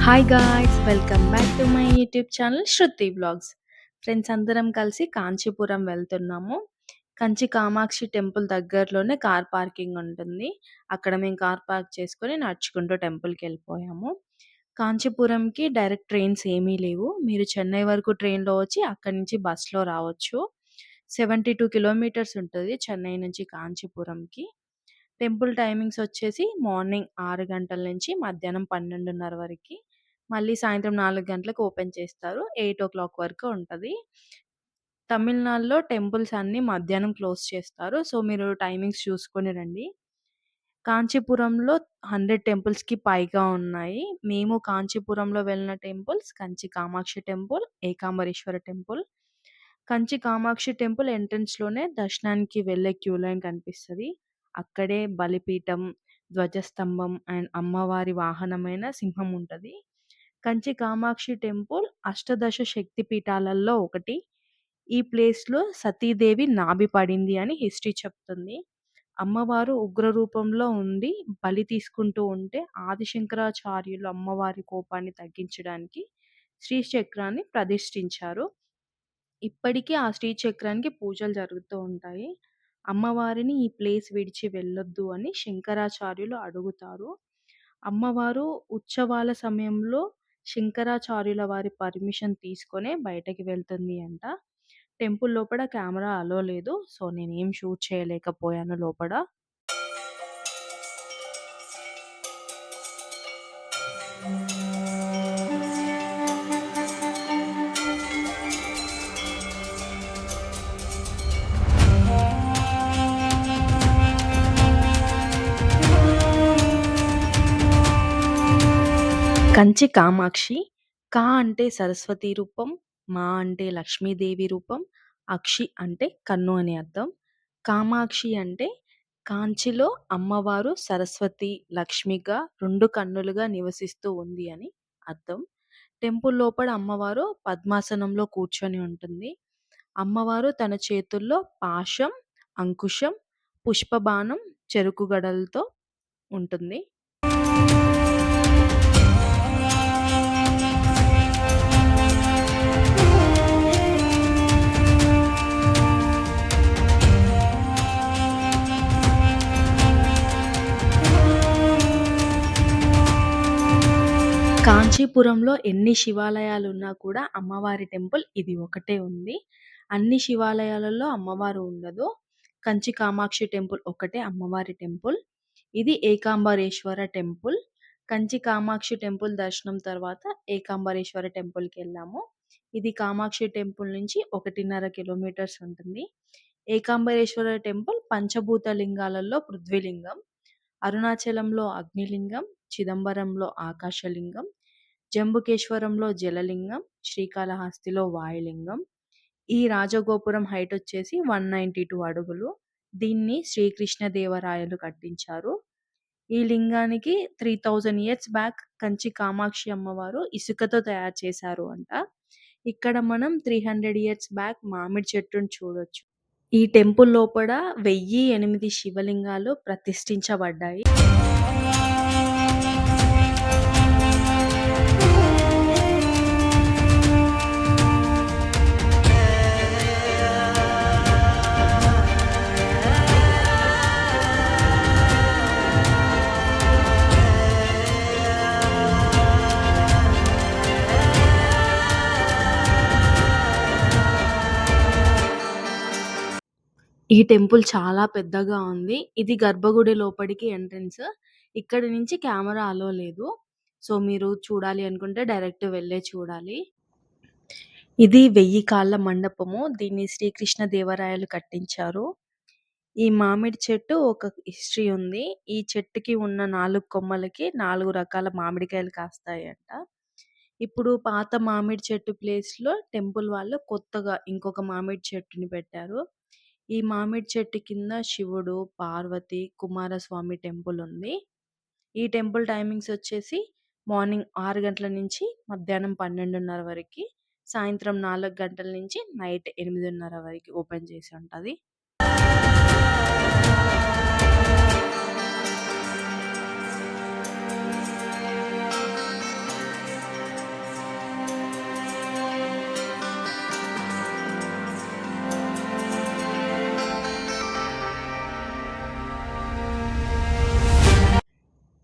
Hi guys! Welcome back to my YouTube channel 'Shruti vlogs'. Friends అందరం కలిసి కాంచీపురం వెళ్తున్నాము. Kanchi Kamakshi temple దగ్గరలోనే కార్ పార్కింగ్ ఉంటుంది. అక్కడ మేము కార్ పార్క్ చేసుకొని నడుచుకుంటూ టెంపుల్‌కెళ్ళిపోయాము. కాంచీపురంకి డైరెక్ట్ ట్రైన్స్ ఏమీ లేవు. మీరు చెన్నై వరకు ట్రైన్‌లో వచ్చి అక్కడి నుంచి బస్‌లో రావచ్చు. 72 కిలోమీటర్స్ ఉంటది చెన్నై నుంచి కాంచీపురంకి. టెంపుల్ టైమింగ్స్ వచ్చేసి మార్నింగ్ 6 గంటల నుంచి మధ్యాహ్నం 12:30 వరకి. మళ్ళీ సాయంత్రం 4 గంటలకు ఓపెన్ చేస్తారు. 8:00 వరకు ఉంటది. తమిళనాడులో టెంపుల్స్ అన్నీ మధ్యాహ్నం క్లోజ్ చేస్తారు. సో, మీరు టైమింగ్స్ చూసుకొని రండి. కాంచీపురంలో 100 టెంపుల్స్‌కి పైగా ఉన్నాయి. మేము కాంచీపురంలో వెళ్ళిన temples Kanchi Kamakshi temple, Ekambareswara temple. Kanchi Kamakshi temple ఎంట్రన్స్‌లోనే దర్శనానికి వెళ్ళే క్యూ లైన్ కనిపిస్తది. అక్కడే బలిపీఠం, ధ్వజస్తంభం అండ్ అమ్మవారి వాహనమైన సింహం ఉంటది. కంచి కామాక్షి టెంపుల్ అష్టదశ శక్తి పీఠాలలో ఒకటి. ఈ ప్లేస్‌లో సతీదేవి నాభి పడింది అని హిస్టరీ చెప్తుంది. అమ్మవారు ఉగ్ర రూపంలో ఉండి బలి తీసుకుంటూ ఉంటే ఆదిశంకరాచార్యులు అమ్మవారి కోపాన్ని తగ్గించడానికి శ్రీచక్రాన్ని ప్రతిష్ఠించారు. ఇప్పటికీ ఆ శ్రీచక్రానికి పూజలు జరుగుతూ ఉంటాయి. అమ్మవారిని ఈ ప్లేస్ విడిచి వెళ్ళొద్దు అని శంకరాచార్యులు అడుగుతారు. అమ్మవారు ఉత్సవాల సమయంలో శంకరాచార్యుల వారి పర్మిషన్ తీసుకొనే బయటకి వెళ్తుంది అంట. టెంపుల్ లోపల కెమెరా అలో లేదు. సో, నేనేం షూట్ చేయలేకపోయాను లోపల. కంచి కామాక్షి. కా అంటే సరస్వతి రూపం, మా అంటే లక్ష్మీదేవి రూపం, అక్షి అంటే కన్ను అని అర్థం. కామాక్షి అంటే కాంచిలో అమ్మవారు సరస్వతి, లక్ష్మిగా 2 కన్నులుగా నివసిస్తూ ఉంది అని అర్థం. టెంపుల్ లోపల అమ్మవారు పద్మాసనంలో కూర్చొని ఉంటుంది. అమ్మవారు తన చేతుల్లో పాశం, అంకుశం, పుష్పబాణం, చెరుకు గడలతో ఉంటుంది. కాంచీపురంలో ఎన్ని శివాలయాలున్నా కూడా అమ్మవారి టెంపుల్ ఇది ఒకటే ఉంది. అన్ని శివాలయాలలో అమ్మవారు ఉండదు. కంచి కామాక్షి టెంపుల్ ఒకటే అమ్మవారి టెంపుల్. ఇది ఏకాంబరేశ్వర టెంపుల్. కంచి కామాక్షి టెంపుల్ దర్శనం తర్వాత ఏకాంబరేశ్వర టెంపుల్‌కెళ్ళాము. ఇది కామాక్షి టెంపుల్ నుంచి 1.5 కిలోమీటర్స్ ఉంటుంది. ఏకాంబరేశ్వర టెంపుల్ పంచభూత లింగాలలో పృథ్వీలింగం. అరుణాచలంలో అగ్నిలింగం, చిదంబరంలో ఆకాశలింగం, జంబుకేశ్వరంలో జలలింగం, శ్రీకాళహస్తిలో వాయులింగం. ఈ రాజగోపురం హైట్ వచ్చేసి 192 అడుగులు. దీన్ని శ్రీకృష్ణదేవరాయలు కట్టించారు. ఈ లింగానికి 3000 ఇయర్స్ బ్యాక్ కంచి కామాక్షి అమ్మవారు ఇసుకతో తయారు చేశారు అంట. ఇక్కడ మనం 300 ఇయర్స్ బ్యాక్ మామిడి చెట్టును చూడొచ్చు. ఈ టెంపుల్ లోపల 1008 శివలింగాలు ప్రతిష్ఠించబడ్డాయి. ఈ టెంపుల్ చాలా పెద్దగా ఉంది. ఇది గర్భగుడి లోపలికి ఎంట్రన్స్. ఇక్కడి నుంచి కెమెరా అలో లేదు. సో, మీరు చూడాలి అనుకుంటే డైరెక్ట్ వెళ్ళే చూడాలి. ఇది 1000 కాళ్ళ మండపము. దీన్ని శ్రీకృష్ణదేవరాయలు కట్టించారు. ఈ మామిడి చెట్టు ఒక హిస్టరీ ఉంది. ఈ చెట్టుకి ఉన్న 4 కొమ్మలకి 4 రకాల మామిడికాయలు కాస్తాయంట. ఇప్పుడు పాత మామిడి చెట్టు ప్లేస్‌లో టెంపుల్ వాళ్ళు కొత్తగా ఇంకొక మామిడి చెట్టుని పెట్టారు. ఈ మామిడి చెట్టు కింద శివుడు, పార్వతి, కుమారస్వామి టెంపుల్ ఉంది. ఈ టెంపుల్ టైమింగ్స్ వచ్చేసి మార్నింగ్ 6 గంటల నుంచి మధ్యాహ్నం 12:30 వరకి, సాయంత్రం 4 గంటల నుంచి నైట్ 8:30 వరకి ఓపెన్ చేసి ఉంటది.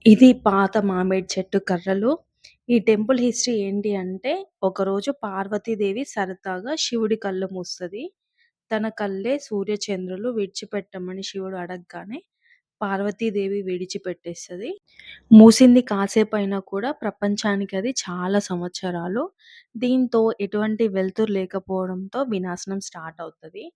ఇది పాత మామిడి చెట్టు కర్రలు. ఈ టెంపుల్ హిస్టరీ ఏంటి అంటే, ఒకరోజు పార్వతీదేవి సరదాగా శివుడి కళ్ళు మూస్తది. తన కళ్ళే సూర్యచంద్రులు విడిచిపెట్టమని శివుడు అడగగానే పార్వతీదేవి విడిచిపెట్టేస్తది. మూసింది కాసేపయినా కూడా ప్రపంచానికి అది చాలా సంవత్సరాలు. దీంతో ఎటువంటి వెలుతురు లేకపోవడంతో వినాశనం స్టార్ట్ అవుతది.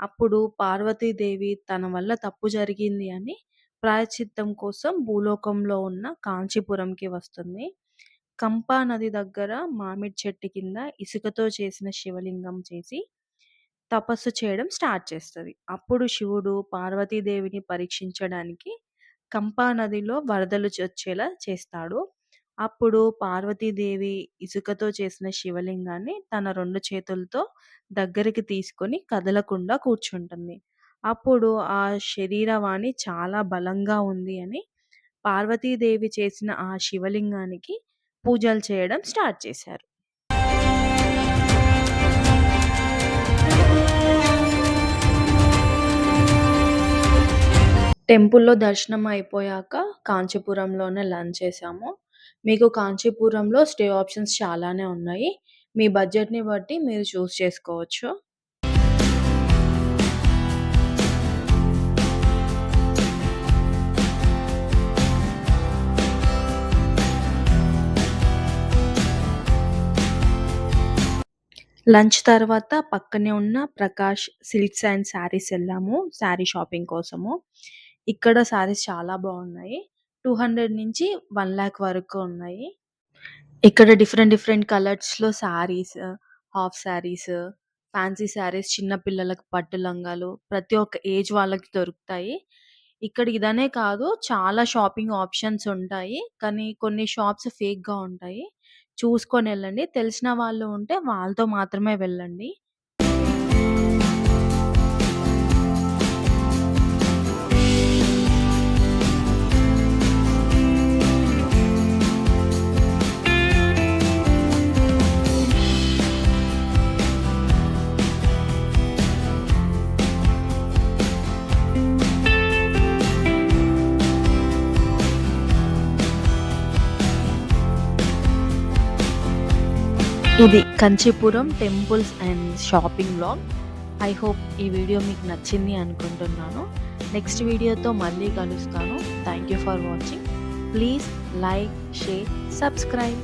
అప్పుడు పార్వతీదేవి తన వల్ల తప్పు జరిగింది అని ప్రాయశ్చిత్తం కోసం భూలోకంలో ఉన్న కాంచీపురంకి వస్తుంది. కంపా నది దగ్గర మామిడి చెట్టు కింద ఇసుకతో చేసిన శివలింగం చేసి తపస్సు చేయడం స్టార్ట్ చేస్తది. అప్పుడు శివుడు పార్వతీదేవిని పరీక్షించడానికి కంపా నదిలో వరదలు వచ్చేలా చేస్తాడు. అప్పుడు పార్వతీదేవి ఇసుకతో చేసిన శివలింగాన్ని తన 2 చేతులతో దగ్గరికి తీసుకొని కదలకుండా కూర్చుంటుంది. అప్పుడు ఆ శరీరవాణి చాలా బలంగా ఉంది అని పార్వతీదేవి చేసిన ఆ శివలింగానికి పూజలు చేయడం స్టార్ట్ చేశారు. టెంపుల్‌లో దర్శనం అయిపోయాక కాంచీపురంలోనే లంచ్ చేశాము. మీకు కాంచీపురంలో స్టే ఆప్షన్స్ చాలానే ఉన్నాయి. మీ బడ్జెట్‌ని బట్టి మీరు చూజ్ చేసుకోవచ్చు. లంచ్ తర్వాత పక్కనే ఉన్న ప్రకాష్ సిల్క్స్ అండ్ శారీస్ ఎళ్ళాము. శారీ షాపింగ్ కోసము. ఇక్కడ శారీస్ చాలా బాగున్నాయి. 200 నుంచి 1,00,000 వరకు ఉన్నాయి. ఇక్కడ డిఫరెంట్ డిఫరెంట్ కలర్స్‌లో శారీస్, హాఫ్ శారీస్, ఫ్యాన్సీ శారీస్, చిన్న పిల్లలకి పట్టు లంగాలు, ప్రతి ఒక్క ఏజ్ వాళ్ళకి దొరుకుతాయి. ఇక్కడ ఇదనే కాదు చాలా షాపింగ్ ఆప్షన్స్ ఉంటాయి. కానీ కొన్ని షాప్స్ ఫేక్‌గా ఉంటాయి. చూసుకొనెళ్ళండి. తెలిసిన వాళ్ళు ఉంటే వాళ్ళతో మాత్రమే వెళ్ళండి. ఇది Kanchipuram temples and shopping vlog. I hope ఈ వీడియో మీకు నచ్చింది అనుకుంటున్నాను. నెక్స్ట్ వీడియోతో మళ్ళీ కలుస్తాను. Thank you for watching. Please like, share, subscribe.